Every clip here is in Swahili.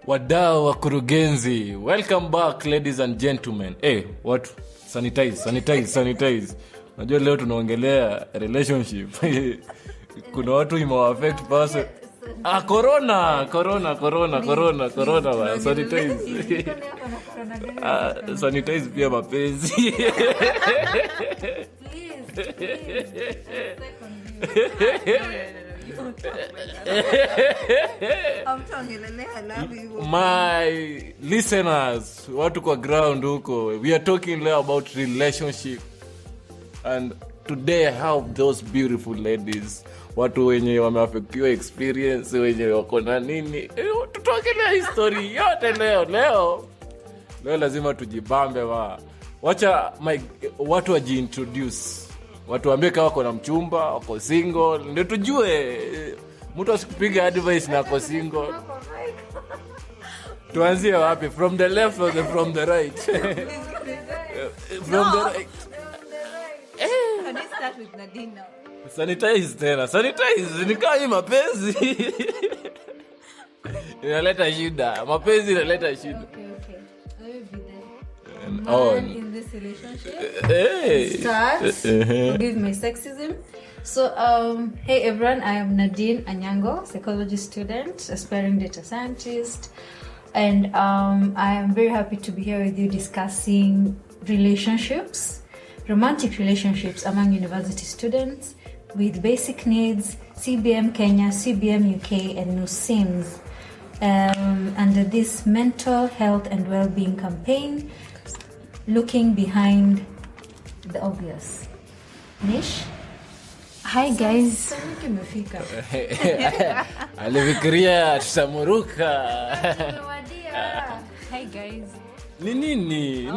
Wadau wa kurugenzi, welcome back ladies and gentlemen. What? Sanitize. Unajua leo tunaongelea relationship. Kuna watu imewaffect person. Corona. Sanitize. Sanitize pia mapenzi. My listeners, watu kwa ground huko, we are talking leo about relationship, and today I have those beautiful ladies, watu wenye wameaffectiwa experience, wenye wako na nini, tutaongelea history yote leo lazima tujibambe wacha watu wajiintroduce, watu waambie kama wako na mchumba, wako single, ndio tujue mtu asikupiga advice na wako single. Tuanzie wapi? From the left or from the right? From the right. Can I start with Nadine now? Sanitize ni kama mapenzi. Inaleta shida. Mapenzi inaleta shida. Okay. I will be there. Man in this relationship. Start. Forgive my sexism. So, hey everyone, I am Nadine Anyango, psychology student, aspiring data scientist. And I am very happy to be here with you discussing relationships, romantic relationships among university students with basic needs, CBM Kenya, CBM UK, and NUSIMS, under this Mental Health and Wellbeing campaign, looking behind the obvious. Nish? Hi guys. Alifikiria tutamuruka. Hi guys. Ni nini?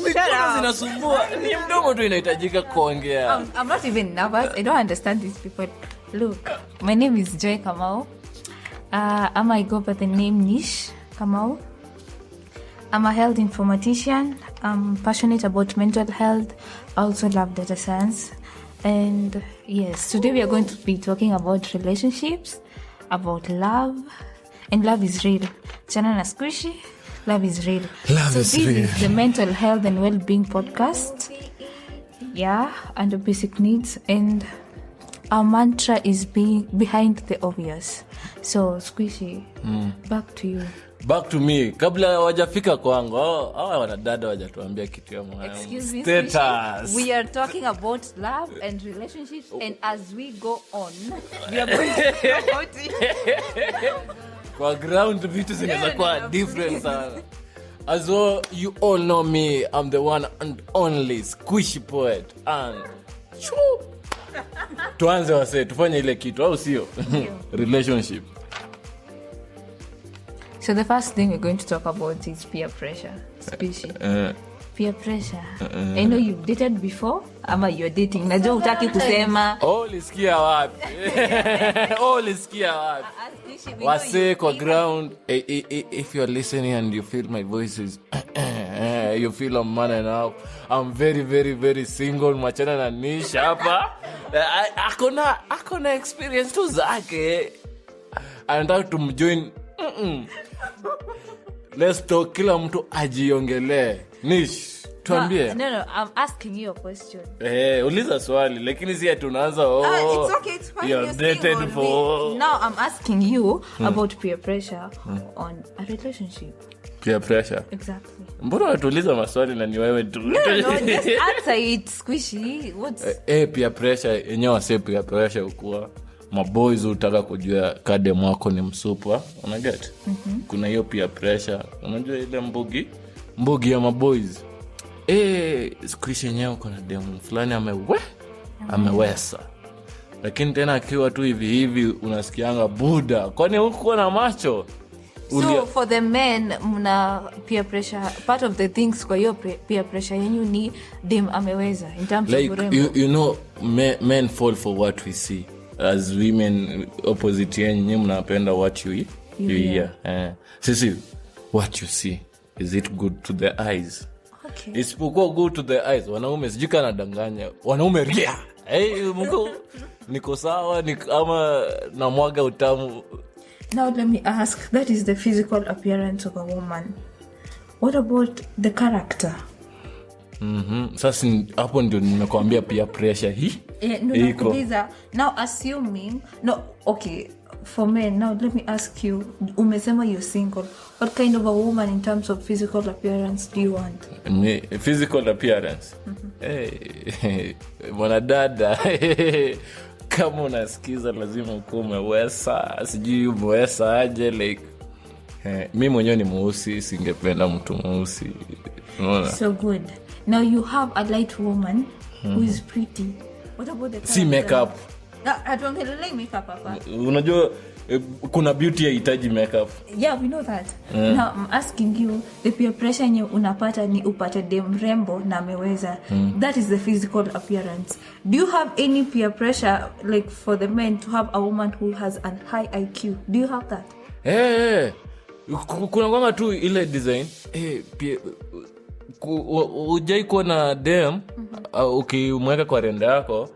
Mikono zinasumbua. Ni mdomo tu inahitajika kuongea. I'm not even nervous. I don't understand these people. Look, my name is Joy Kamau. I go by the name Nish Kamau. I'm a health informatician. I'm passionate about mental health. I also love data science. And yes, today we are going to be talking about relationships, about love, and love is real. Chana na squishy, love is real. This is the Mental Health and Wellbeing podcast. Yeah, under basic needs, and our mantra is being behind the obvious. So squishy, back to you. Back to me. Kabla wajafika kwangu, hawa wanadada wajatuambia kitu ya muhimu. Excuse me, status. We are talking about love and relationships, and as we go on, we are going to talk about it. Kwa ground vitu zinaweza kuwa different sana. As well, you all know me. I'm the one and only squishy poet. And tuanze wase, tufanye ile kitu au sio? Relationship. So the first thing we're going to talk about is peer pressure. Peer pressure. I know you've dated before, ama you're dating. Najua hutaki kusema. Ulisikia wapi? Wase kwa ground. If you're listening and you feel my voice is you feel I'm man enough. I'm very, very, very single. Machana na Nish hapa. Akona experience tu zake. Anataka tumjoin. Let's talk, kila mtu ajiongelee. Nish, tuambie. No, I'm asking you a question. Uliza swali, lakini si tunaanza it's okay, it's fine. You're dated for. Now I'm asking you about peer pressure on a relationship. Peer pressure? Exactly. Mbona unatuuliza maswali na ni wewe tu? No, just answer it, squishy. What's peer pressure, yenyewe wase peer pressure ukua maboys utaka kujua kade mwako ni msupa, unaget? Kuna hiyo peer pressure, unajua ile mbugi ya maboys. Squishy yenyewe kuna demu fulani amewesa. Lakini tena akiwa tu hivi unasikianga buda, kwani huko na macho. So for the men, mna peer pressure, part of the things kwa hiyo peer pressure yenyu ni dem ameweza in terms like, of urembo. You know, men fall for what we see. As women, opposite yenyu mnapenda what you hear. Sisi, what you see, is it good to the eyes? Okay. Isipokuwa good to the eyes, wanaume sijika nadanganya, wanaume ria. Mungu, niko sawa, ama namwaga utamu. Now let me ask, that is the physical appearance of a woman. What about the character? Sasa hapo ndio nimekuambia pia pressure hii. Now assuming, no, okay, for men, now let me ask you, umesema you're single. What kind of a woman in terms of physical appearance do you want? Physical appearance? Hey, mwanadada. Kama unasikiza lazima ukuwe umeweza, sijui umeweza aje, like mimi mwenyewe ni mweusi, singependa mtu mweusi. So good. Now you have a light woman who is pretty. What about the si makeup? I don't like makeup hapa. Unajua kuna beauty haihitaji makeup. Yeah, we know that. Now I'm asking you, the peer pressure yenye unapata ni upate dem rembo na ameweza. That is the physical appearance. Do you have any peer pressure like for the men to have a woman who has a high IQ? Do you have that? Kuna kwanga tu ile design pia ujai kuwa na dem ukimweka kwa renda yako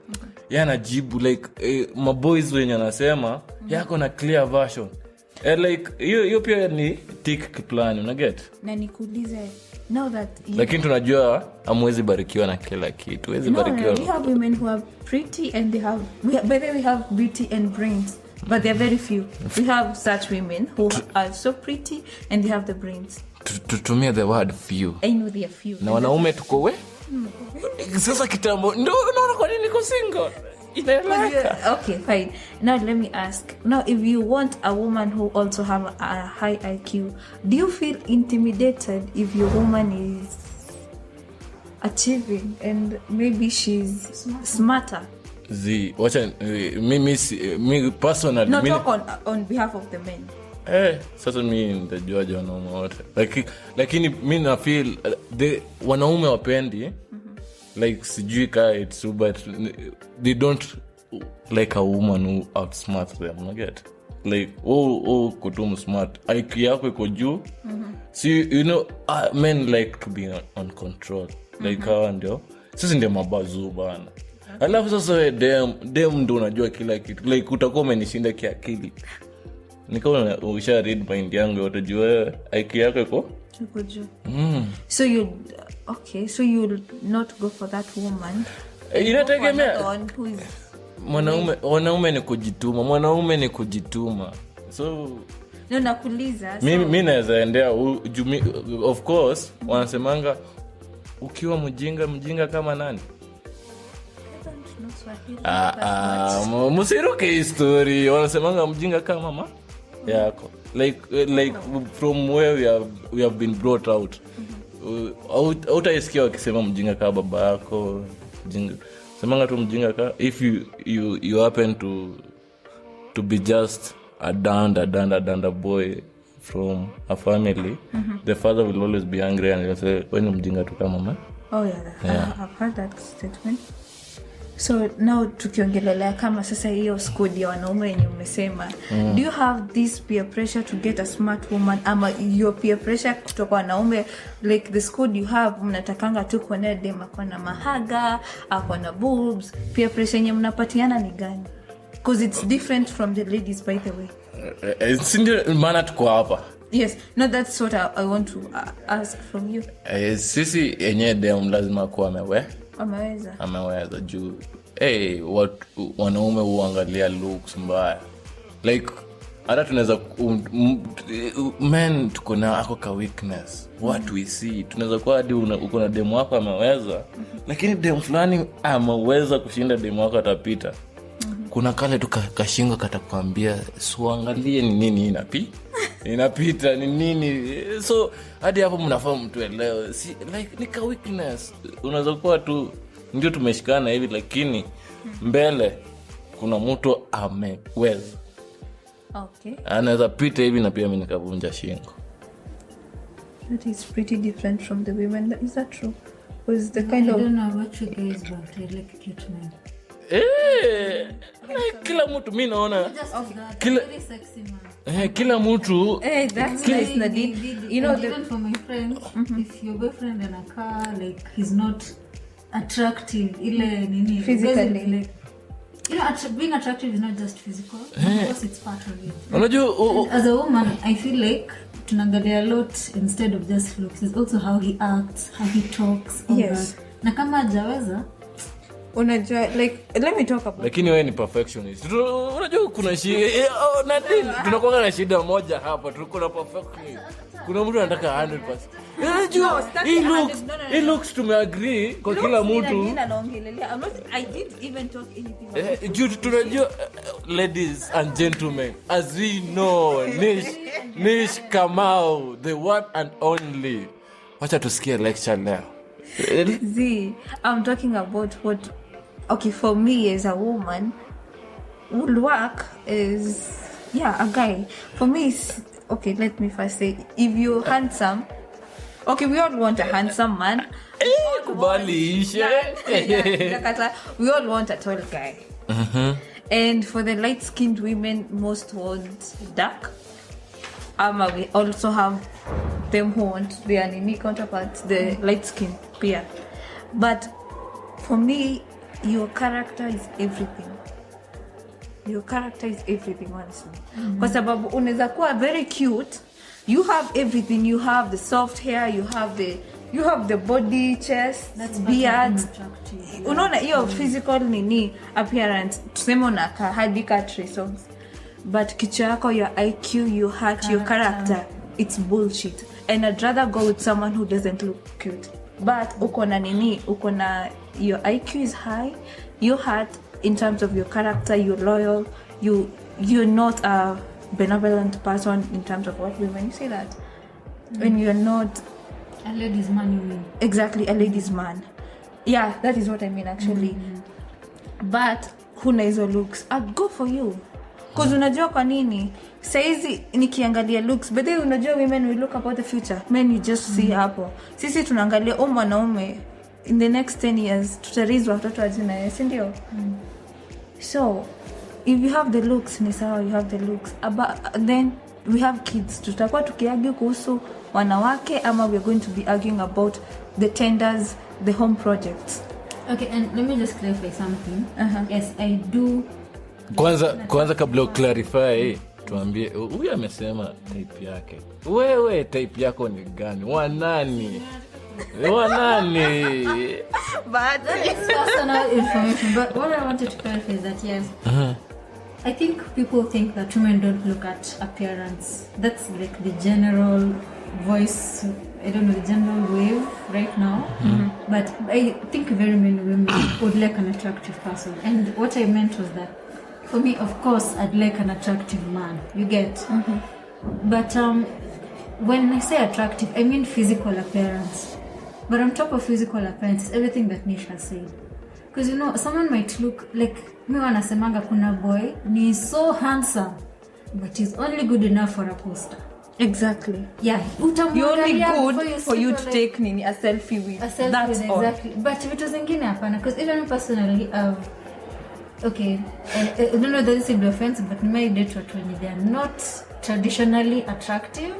yanajibu like maboys wenye anasema yako na clear version like hiyo pia ni tick plan, unaget? Na nikuulize now that lakini tunajua hamwezi barikiwa na kila kitu. Huwezi barikiwa. We have women who are pretty and we have beauty and brains, but they are very few. We have such women who are so pretty and they have the brains. Tutumia the word few. I know they are few. Na wanaume tuko we? Sasa kitambo ndio unaona kwa nini niko single? Okay, fine. Now let me ask. Now if you want a woman who also have a high IQ, do you feel intimidated if your woman is achieving and maybe she's smarter? Wacha me personally. Not talk on behalf of the men. Sasa mimi nitajuaje wanaume wote? Lakini mimi na feel wanaume wapendi like sijui ka it's true, but they don't like a woman who outsmarts them, you get? Like kutumu smart IQ yako iko juu. So you know men like to be on control, like hawa ndio sisi ndio mabazu bana. Alafu sasa dem ndio unajua kila kitu, like utakuwa umenishinda kiakili. Nikaona usha read mind yangu utajua IQ yako iko juu. So you'll not go for that woman. Inategemea. Mwanaume ni kujituma. So no, nakuuliza. Mimi naweza endea of course wanasemanga ukiwa mjinga kama nani? Musiruke history. Wanasemanga mjinga kama mama yako. Like from where we have been brought out. Utaisikia wakisema mjinga kama baba yako. Semanga tu mjinga kama if you happen to be just a danda boy from a family, the father will always be angry and he'll say when mjinga tu kama mama. Oh yeah. I've heard that statement. So now tukiongelelea kama sasa hiyo squad ya wanaume yenye umesema, do you have this peer pressure to get a smart woman ama your peer pressure kutoka wanaume, like the squad you have mnatakanga tu kuona dem akona mahaga, akona boobs, peer pressure yenye mnapatiana ni gani? Because it's different from the ladies, by the way. Sindio maana tuko hapa. Yes, no, that's what I want to ask from you. Sisi yenye dem lazima kuwa ameweza juu wanaume huangalia looks mbaya, like hata tunaweza men tuko na ako ka weakness, what we see tunaweza kuwa hadi uko na demu wako ameweza, lakini demu fulani ameweza kushinda demu wako atapita. Kuna kale tu kashingo katakwambia suangalie ni nini inapita ni nini. So hadi hapo mnafahamu mtu elewe, si like ni ka weakness. Unaweza kuwa tu ndio tumeshikana hivi, lakini mbele kuna mtu ameweza. Okay. Anaweza pita hivi na pia mimi nikavunja shingo. That is pretty different from the women. Is that true? Was the kind of I don't know what you guys but I like cute men. Kila mtu mimi naona very sexy man. Kila mtu that's nice, Nadine. You know, even for my friends, if your boyfriend in a car like he's not attractive ile nini physically, like you know, being attractive is not just physical. Of course, it's part of it. Unajua, as a woman, I feel like tunaangalia a lot instead of just looks. It's also how he acts, how he talks. Yes. Na kama hajaweza, unajua, like, let me talk about. Lakini wewe ni perfectionist. Unajua kuna shida Nadine, tunakuwa na shida moja hapa. Tuko na perfectionist. Kuna mtu anataka 100%. Unajua, he looks tumeagree kwa kila mtu. I didn't even talk anything. Tunajua, ladies and gentlemen, as we know, Nish Kamau, the one and only. Wacha tusikie lecture leo. See, I'm talking about what, okay, for me as a woman, would work is, a guy. For me, okay, let me first say, if you're handsome, okay, we all want a handsome man. We all want a tall guy. And for the light-skinned women, most want dark. We also have them who want their unique counterparts, the light-skinned peer. But for me, your character is everything. Your character is everything, honestly. Kwa sababu unaweza kuwa very cute, you have everything. You have the soft hair, you have the body, chest, that's beard. Unaona hiyo physical nini appearance, tuseme unakaa hadi ka trisomes. But kichwa yako, your IQ, your heart, your character, it's bullshit. And I'd rather go with someone who doesn't look cute. But uko na your IQ is high, your heart, in terms of your character, you're loyal, you're not a benevolent person in terms of what women, you say that. When you're not a ladies man, you mean? Exactly, a ladies man. Yeah, that is what I mean actually. But huna hizo looks, I'd go for you. Because unajua kwa nini? Saizi nikiangalia looks, but then unajua women will look about the future. Men you just see hapo. Sisi tunaangalia mwanaume in the next 10 years tutarizwa watoto wajina yeye, si ndio? So, if you have the looks, ni sawa, you have the looks. Then we have kids. Tutakuwa tukiargue kuhusu wanawake ama we're going to be arguing about the tenders, the home projects. Okay, and let me just clarify something. Yes, I do. Kwanza kabla clarify, tuambie huyu amesema type yake. Wewe type yako ni gani? Wanani? But it's personal information. But what I wanted to clarify is that yes, I think people think that women don't look at appearance. That's like the general voice. I don't know, the general wave right now. But I think very many women would like an attractive person. And what I meant was that for me, of course, I'd like an attractive man. You get? But when I say attractive, I mean physical appearance. But on top of physical appearance, it's everything that Nish has said. Because, you know, someone might look like, mi wanasemanga kuna boy, ni so handsome, but he's only good enough for a poster. Exactly. Yeah. You're only good for you to take a selfie with. A selfie That's with, all. exactly. But vitu zingine hapana. Because even personally, okay, I don't know that this will be offensive, but my date when they are not traditionally attractive.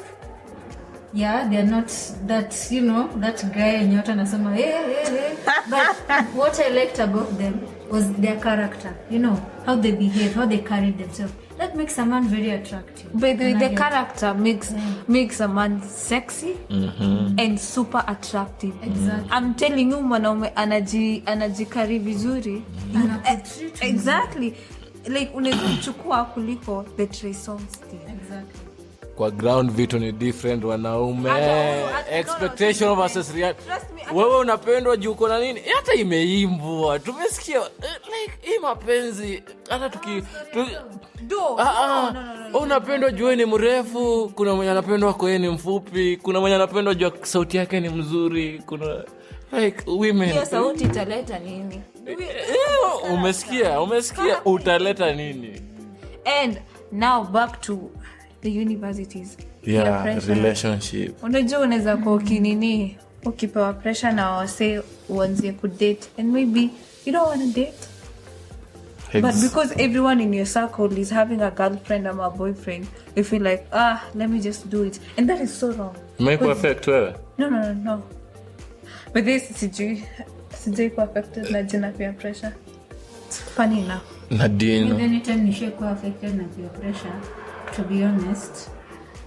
Yeah, they're not that, you know, that guy and Nyota Nasama, hey. But what I liked about them was their character, you know, how they behave, how they carry themselves. That makes a man very attractive. But the character makes a man sexy and super attractive. Exactly. I'm telling you, mwanaume anajikari vizuri. Exactly. Like unachukua kuliko the trisomes thing. Exactly. Kwa ground vitu ni different wanaume. Expectation versus reality. Wewe unapendwa juu uko na nini? Hata imeimbwa. Tumesikia like hii mapenzi hata unapendwa juu ni mrefu, kuna mwenye anapendwa kwa yeye ni mfupi, kuna mwenye anapendwa juu sauti yake ni mzuri, kuna like women. Hiyo sauti italeta nini? Umesikia utaleta nini? And now back to the universities. Relationship. Unajua unaweza kwa kinini ukipewa pressure na wase uanzie kudate and maybe you don't want to date. But because everyone in your circle is having a girlfriend or a boyfriend, you feel like, let me just do it. And that is so wrong. Make perfect wewe? No. But this sijui kwa affected na jina peer pressure. It's funny enough. Nadine. Anytime nishakuwa affected na peer pressure, to be honest,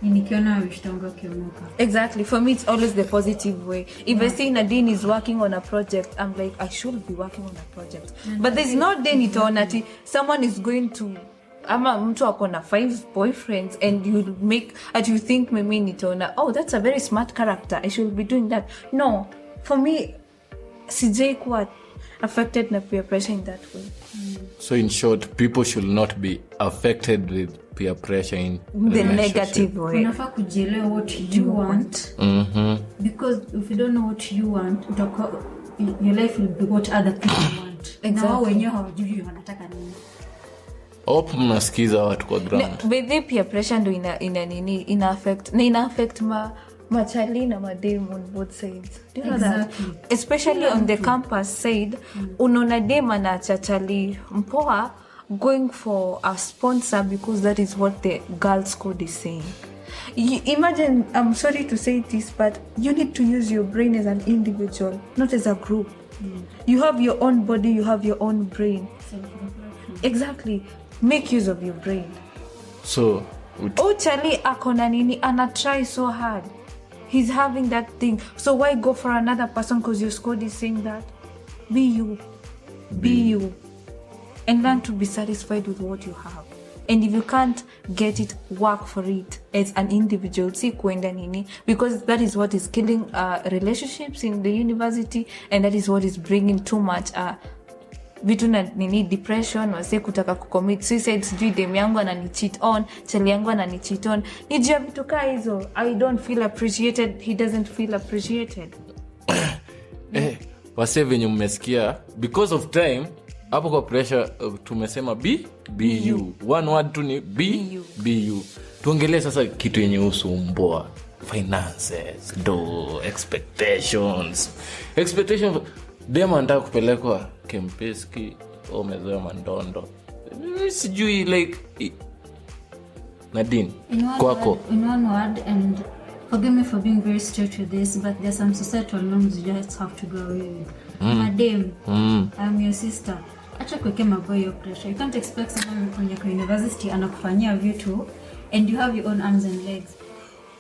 nikiona wishtongo kiomoka. Exactly. For me, it's always the positive way. If I see Nadine is working on a project, I'm like, I should be working on a project. But there's no day nitaona ati someone is going to ama mtu akona 5 boyfriends and you make and you think mimi nitaona, oh, that's a very smart character, I should be doing that. No, for me, sijai kuwa affected na peer pressure in that way. So in short, people should not be affected with peer pressure in the negative way. Unafaa kujielewa what you want. Because if you don't know what you want, your life will be what other people want. Exactly. Na wenyewe hawajui wanataka nini. Hope mnasikiza watu kwa ground. With the peer pressure ndo ina affect machali na madem on both sides. Do you know that? Especially on the campus side, unaona dem anaacha chali mpoa going for a sponsor because that is what the girls code is saying. Imagine, I'm sorry to say this, but you need to use your brain as an individual, not as a group. You have your own body, you have your own brain. Exactly. Make use of your brain. So, Charlie akona nini, ana try so hard. He's having that thing. So why go for another person because your squad is saying that? Be you. Be you. And learn to be satisfied with what you have. And if you can't get it, work for it as an individual. Si kuenda nini. Because that is what is killing relationships in the university. And that is what is bringing too much vitu na nini, depression, wase kutaka kucommit suicide, sijui dem yangu anani cheat on, chali yangu anani cheat on. Nijia vitu kaa hizo. I don't feel appreciated, he doesn't feel appreciated. Wase venye mmesikia, because of time, hapo kwa pressure tumesema be you. One word tu ni be you. Tuongelee sasa kitu yenye usumbua. Finances, expectations. Dema anataka kupelekwa Kempeski au mezoea Mandondo. Sijui like Nadine kwako. In one word, and forgive me for being very straight with this, but there's some societal norms you just have to go away with. Madam, I'm your sister. Acha kuweke maboy your pressure. You can't expect someone kwenye university anakufanyia vitu and you have your own arms and legs.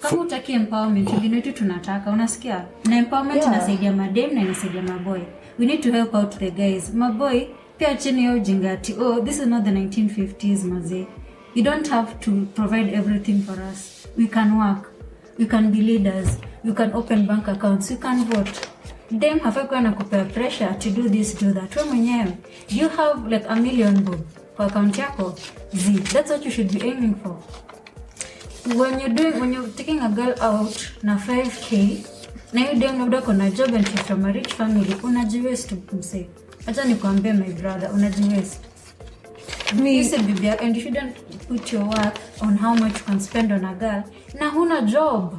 Kama utaki empowerment, wengine tu tunataka, unasikia? Na empowerment inasaidia madem na inasaidia maboy. We need to help out the guys. Maboy, pia chini ya ujinga ati, oh, this is not the 1950s, maze. You don't have to provide everything for us. We can work. We can be leaders. We can open bank accounts. We can vote. Dem hafai kuwa na kupea pressure to do this, do that. We mwenyewe, you have like $1 million bob kwa account yako. That's what you should be aiming for. When you're taking a girl out na 5k, na you dem labda kona job and she's from a rich family, unajiwaste mse. Acha nikwambie my brother, unajiwaste. You say bibi, and you shouldn't put your work on how much you can spend on a girl. Na huna job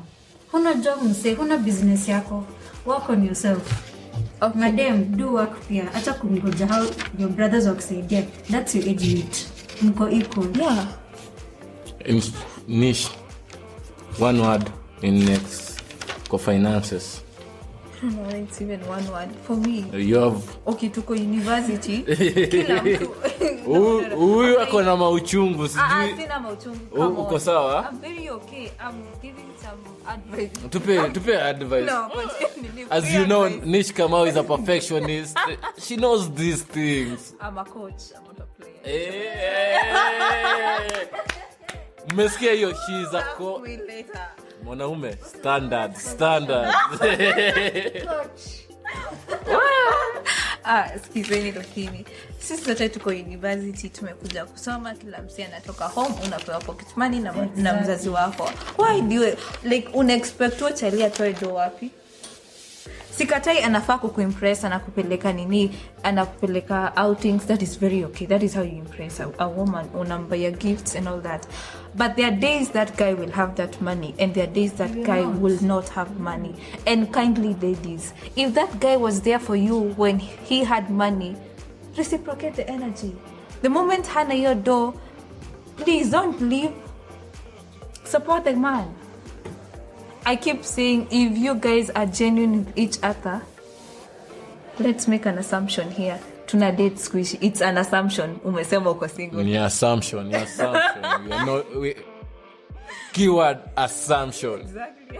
mse, huna business yako. Work on yourself. Okay. Madam, do work pia. Acha kungoja how your brothers wakusaidia. That's your age mate. Mko equal. Yeah. Niche, one word in next for finances. I don't know, it's even one word for me. You have tuko university. Kila mtu. Huyu ako na mauchungu sijui. Sina mauchungu. Uko sawa? I'm very okay. I'm giving some advice. Tupe advice. No, as you know, Nish Kamau is a perfectionist. She knows these things. I'm a coach. I'm not a player. Mmesikia hiyo, she is a mwanaume standard. Skizeni dokini. Sisi zote tuko university, tumekuja kusoma, kila msi anatoka home, unapewa pocket money na mzazi wako. Why do you like unexpect what child atoe do wapi? Sikatai anafaa kukuimpress, anakupeleka nini, anakupeleka outings, that is very okay. That is how you impress a woman, unambaya gifts and all that. But there are days that guy will have that money and there are days that guy will not have money. And kindly ladies, if that guy was there for you when he had money, reciprocate the energy. The moment hana your door, please don't leave. Support the man. I keep saying, if you guys are genuine with each other, let's make an assumption here. tuna date squishy. It's an assumption. Umesema uko single. Ni assumption. Keyword assumption. Exactly,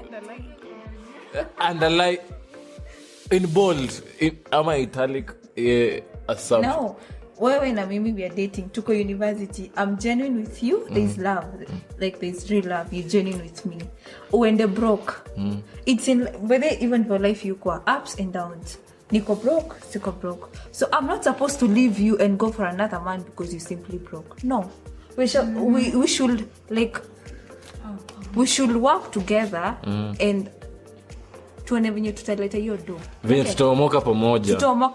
underline in bold, ama italic, assumption. No. Wewe na mimi we are dating. Tuko university. I'm genuine with you. There's love. Like there's real love. You're genuine with me. When they're broke. It's in whether even for life you go ups and downs. Niko broke, siko broke. So I'm not supposed to leave you and go for another man because you simply broke. No. We should we should work together and tuone venye tutaleta hiyo do. Venye tutaomoka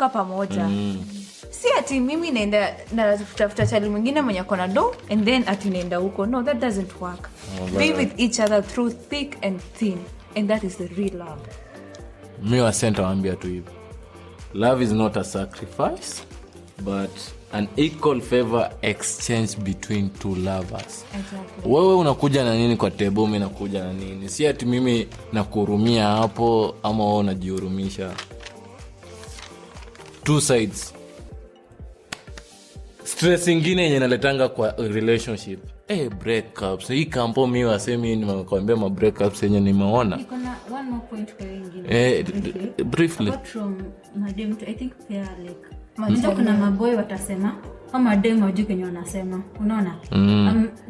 pamoja. Si ati mimi naenda na tafuta chali mwingine mwenye akona do and then ati naenda huko. No, that doesn't work. Be with each other through thick and thin, and that is the real love. Mimi wasenta waambia tu hivi. Love is not a sacrifice, but an equal favor exchange between two lovers. Exactly. Wewe unakuja na nini kwa table, mimi nakuja na nini? Si ati mimi nakuhurumia hapo ama wewe unajihurumisha. Two sides. Stress ingine yenye naletanga kwa relationship. Breakups. Hii kampo mimi wasemi nimekwambia ma breakups yenye nimeona. Niko na one more point kwa wengine. Briefly. Apart from madem, I think pia like kuna maboy watasema au madem wajue kenye wanasema. Unaona?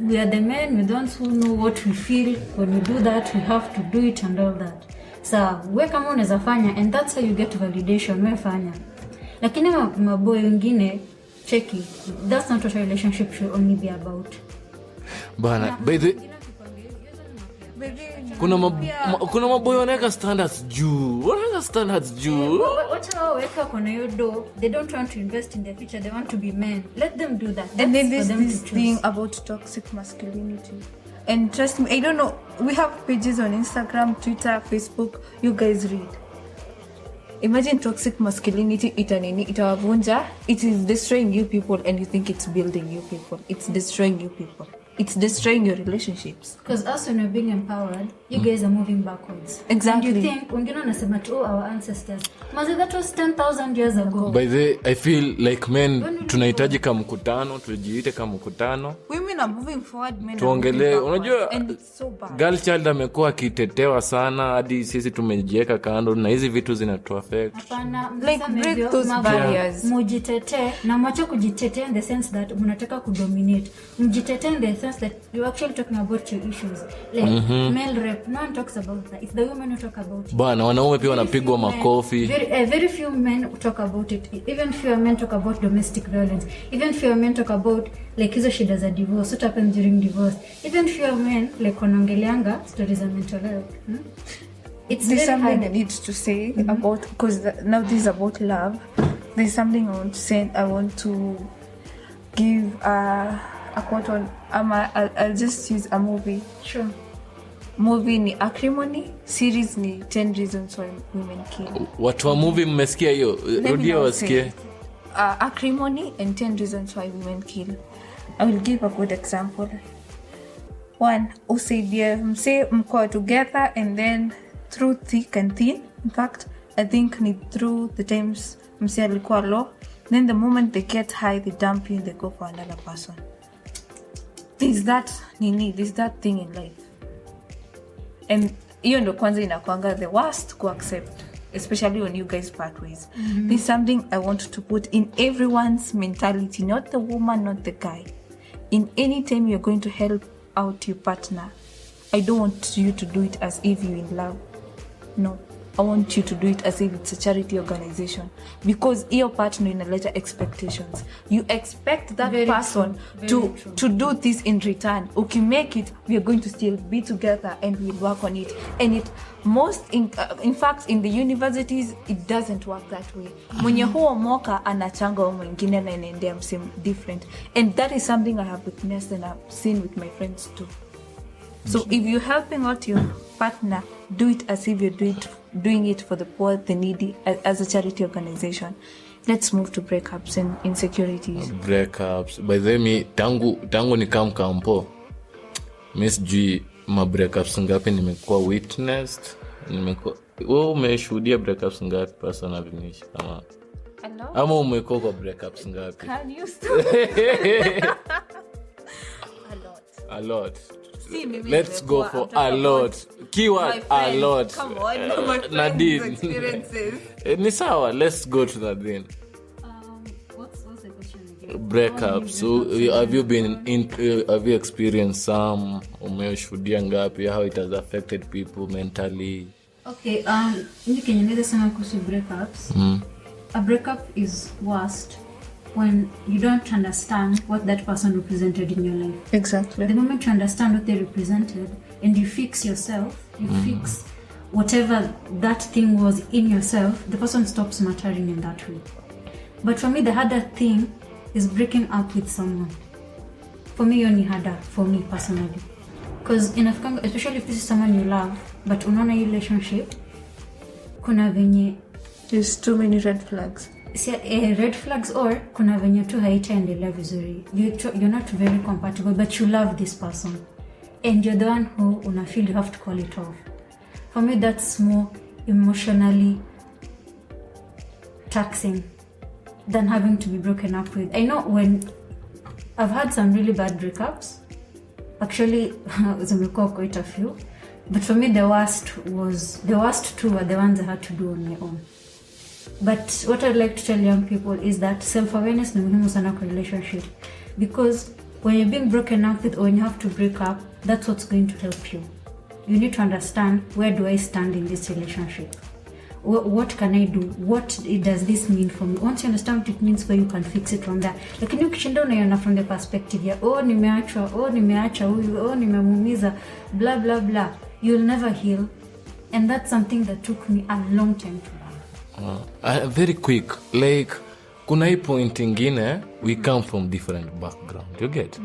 We are the men, we don't know what we feel when we do that, we have to do it and all that. So, wewe kama unaweza fanya, and that's how you get validation, wewe fanya. Lakini maboy wengine checky, that's not what a relationship should only be about. Bana, by the kuna maboy wanaweka standards juu. Wacha wao weka kuna hiyo do. They don't want to invest in their future. They want to be men. Let them do that. And then there's this thing about toxic masculinity. And trust me, I don't know. We have pages on Instagram, Twitter, Facebook. You guys read. Imagine toxic masculinity itawavunja. It is destroying you people and you think it's building you people. It's destroying you people. It's destroying your relationships. Because us when we're being empowered, you guys are moving backwards. Exactly. And you think, wengine wanasema to our ancestors. Mazi, that was 10,000 years ago. By the way, I feel like men tunahitaji kama mkutano, tujiite kama mkutano. Women are moving forward, men tuongele, are moving unajua, and it's so bad. Girl child amekuwa akitetewa sana hadi sisi tumejiweka kando na hizi vitu zinatu affect. Hapana, like break those barriers. Mujitete na mwache kujitetea in the sense that mnataka kudominate. Mjitete in the sense that you're actually talking about your issues. Like male rape, no one talks about that. It's the women who talk about it. Bana, wanaume pia wanapigwa makofi. Very few men talk about it. Even few men talk about domestic violence. Even few men talk about like hizo shida za divorce, what happens during divorce. Even few men like wanaongeleanga stories of mental health. It's there's something hard. I need to say about, because now this is about love. There's something I want to say. I want to give a quote on. I'll just use a movie. Sure. Movie ni Acrimony, series ni 10 Reasons Why Women Kill. Watu wa movie mmesikia hiyo? Rudia wasikie. Acrimony and 10 Reasons Why Women Kill. I will give a good example. One, usaidie mse mko together and then through thick and thin. In fact, I think ni through the times mse alikuwa low. Then the moment they get high, they dump you and they go for another person. There's that thing in life. And hiyo ndo kwanza inakuanga the worst to accept, especially when you guys part ways. There's something I want to put in everyone's mentality, not the woman, not the guy. In any time you're going to help out your partner, I don't want you to do it as if you're in love. No. I want you to do it as if it's a charity organization, because your partner inaleta expectations. You expect that person to do this in return. Okay, make it. We are going to still be together and we'll work on it. And in fact, in the universities, it doesn't work that way. Mwenye huo moka anachanga mwingine na inaendea msem different. And that is something I have witnessed and I've seen with my friends too. So if you're helping out your partner, do it as if you're doing it for the poor, the needy, as a charity organization. Let's move to breakups and insecurities. Breakups. By the way, tangu ni kampo. Miss G, ma breakups ngapi nimekuwa witnessed. Wewe umeshuhudia breakups ngapi personally nishi kama? A lot. Ama umekuwa kwa breakups ngapi? Can you stop? A lot. See, let's go for a lot. Keyword a lot. Come on, my friends' Nadine. experiences. Ni sawa, let's go to Nadine. What's the question again? Breakups. So have you experienced some? Umeshuhudia ngapi? How it has affected people mentally? Okay, nikinyeleza sana kuhusu breakups. A breakup is worst when you don't understand what that person represented in your life. Exactly. The moment you understand what they represented and you fix yourself, you fix whatever that thing was in yourself, the person stops mattering in that way. But for me, the harder thing is breaking up with someone. For me, only harder, for me personally. Because in Africa, especially if this is someone you love, but unaona hii relationship, kuna venye There's too many red flags. red flags, or kuna venye tu haitaendelea vizuri. You're not very compatible, but you love this person. And you're the one who una feel you have to call it off. For me, that's more emotionally taxing than having to be broken up with. I know when I've had some really bad breakups, actually, zimekuwa quite a few, but for me the worst two were the ones I had to do on my own. But what I'd like to tell young people is that self-awareness ni muhimu sana kwa relationship, because when you're being broken up with or when you have to break up, that's what's going to help you. You need to understand, where do I stand in this relationship? What can I do? What does this mean for me? Once you understand what it means, where you can fix it from there. Lakini ukishinda unaiona from the perspective ya nimeacha huyu, nimemuumiza, blah blah blah, you'll never heal. And that's something that took me a long time to learn. Very quick, like kuna hii point ingine, we come from different background, you get?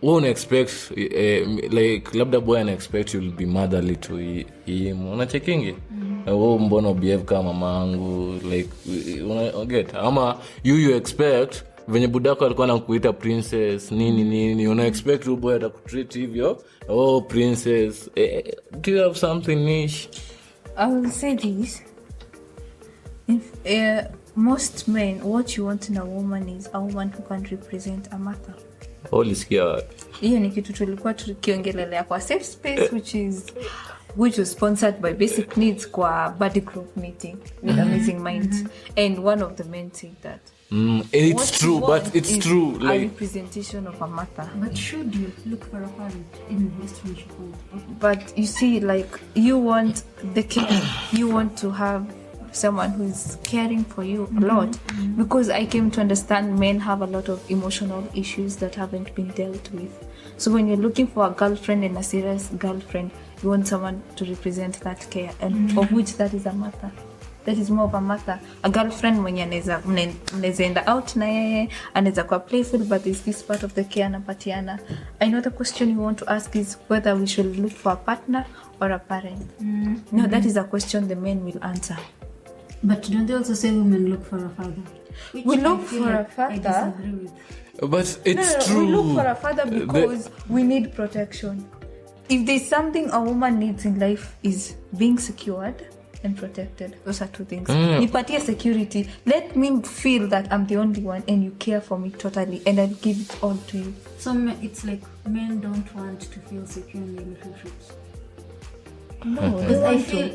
Won't expect like labda boy and expect you'll be motherly to him. Unachekingi? Mbona behave kama mamangu, like get? Ama you expect venye budako alikuwa anakuita princess nini, una expect huyo boy atakutreat hivyo, princess. Do you have something niche? I will say this. If most men, what you want in a woman is a woman who can represent a mother. Ulisikia wapi? Hiyo ni kitu tulikuwa tukiongelelea kwa safe space, which was sponsored by Basic Needs kwa body group meeting with Amazing Minds. And one of the men said that it's true, but it's true. A representation of a mother. But should you look for a parent in this relationship? But you see, like, you want the care, you want to have someone who is caring for you a lot, because I came to understand men have a lot of emotional issues that haven't been dealt with. So when you're looking for a girlfriend and a serious girlfriend, you want someone to represent that care, and of which that is a mother. That is more of a mother. A girlfriend mwenye anaweza enda out na yeye, anaweza kuwa playful, but is this part of the care anapatiana. I know the question you want to ask is whether we should look for a partner or a parent. No, that is a question the men will answer. But don't they also say women look for a father? We look for a father. I disagree with. But it's true. We look for a father because we need protection. If there's something a woman needs in life, is being secured and protected. Those are two things. Nipatie security. Let me feel that I'm the only one and you care for me totally, and I'll give it all to you. So it's like men don't want to feel secure in relationships. No, Because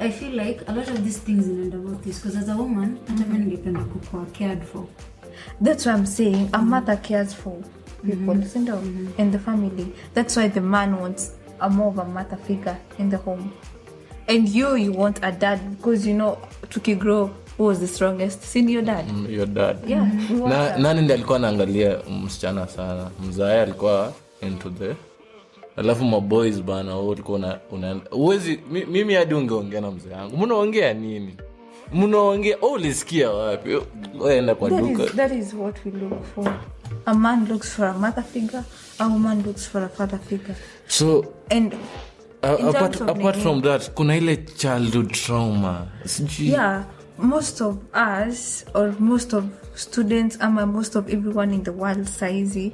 I feel like a lot of these things in about this, because as a woman, hata mimi ningependa kuwa cared for. That's what I'm saying. A mother cares for people, in the family. That's why the man wants a more of a mother figure in the home. And you want a dad, because tuki grow, who was the strongest? Senior dad. Your dad. Yeah. Nani ndiye alikuwa anaangalia msichana sana? Mzae alikuwa into the alafu maboys bana, wewe ulikuwa uwezi mimi hadi ungeongea na mzee wangu. Mnaongea nini? Ulisikia wapi? Waenda kwa duka. That is what we look for. A man looks for a mother figure, a woman looks for a father figure. So, and apart from that, kuna ile childhood trauma. Yeah, most of us, or most of students, most of everyone in the world, saizi,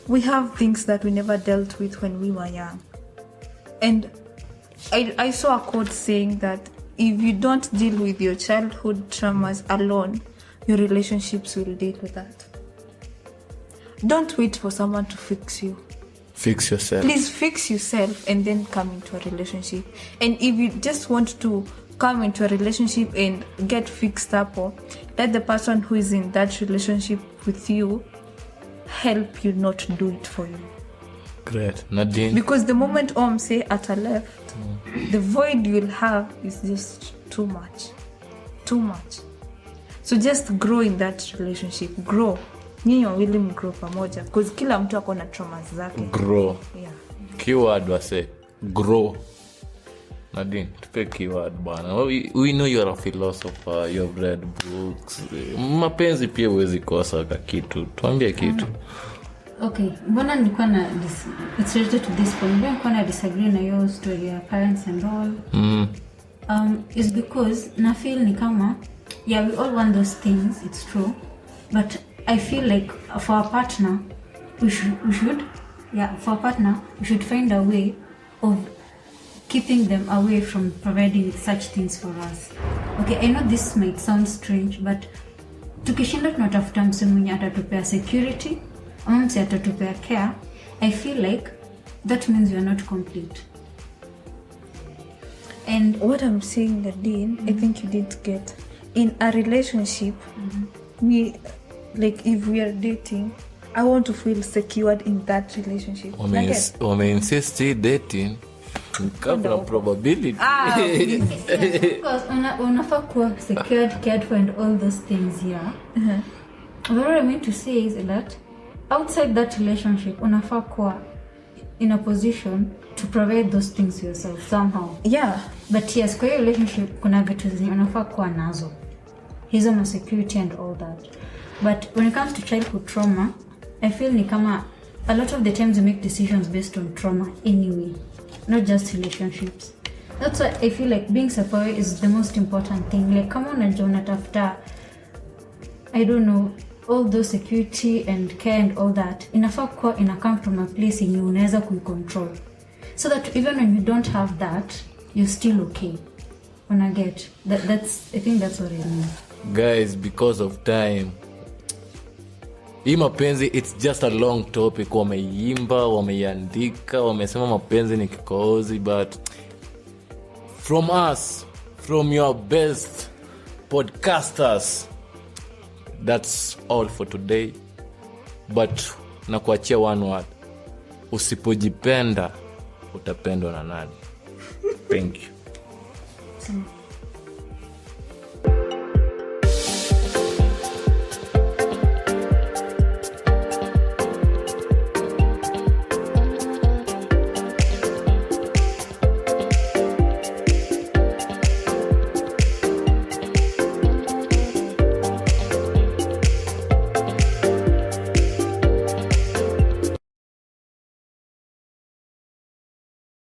we have things that we never dealt with when we were young. And I saw a quote saying that if you don't deal with your childhood traumas alone, your relationships will deal with that. Don't wait for someone to fix you. Fix yourself. Please fix yourself and then come into a relationship. And if you just want to come into a relationship and get fixed up, or let the person who is in that relationship with you help you, not do it for you. Great. Nadine? Because the moment say at a left, the void you'll have is just too much. So just grow in that relationship. Grow. Nyinyi wawili mgrow pamoja, because kila mtu ako na traumas zake. Grow. Yeah. Keyword wase grow. Nadine, tupe keyword bwana. We know you are a philosopher, you have read books. Mapenzi pia huwezi kosa kitu. Tuambie kitu. Okay, mbona nilikuwa na it's related to this point. Mbona nilikuwa na disagree na your story ya parents and all. Is because na feel ni kama yeah, we all want those things, it's true, but I feel like for our partner we should find a way of keeping them away from providing such things for us. Okay, I know this might sound strange, but tukishinda tunatafuta mse mwenye atatupea security, ama mse atatupea care, I feel like that means we are not complete. And what I'm saying, Nadine, I think you did get in a relationship. Me, like if we are dating, I want to feel secured in that relationship. Insist dating. Cover probability. Because unafaa kuwa secured, cared for and all those things here. What I mean to say is that outside that relationship unafaa kuwa in a position to provide those things yourself somehow. Yeah. But yes, kwa hiyo relationship kuna vitu zenye unafaa kuwa nazo. Hizo ma security and all that. But when it comes to childhood trauma, I feel ni kama a lot of the times we make decisions based on trauma anyway, not just relationships. That's why I feel like being separate is the most important thing. Like kama unajua unatafuta, I don't know, all those security and care and all that, inafaa kuwa come from a place yenye unaweza kuicontrol, so that even when you don't have that, you're still okay. Wanna get that's I think that's what I mean. Guys, because of time, hii mapenzi it's just a long topic. Wameimba, wameiandika, wamesema mapenzi ni kikohozi, but from us, from your best podcasters, that's all for today. But nakuachia one word: usipojipenda utapendwa na nani? Thank you.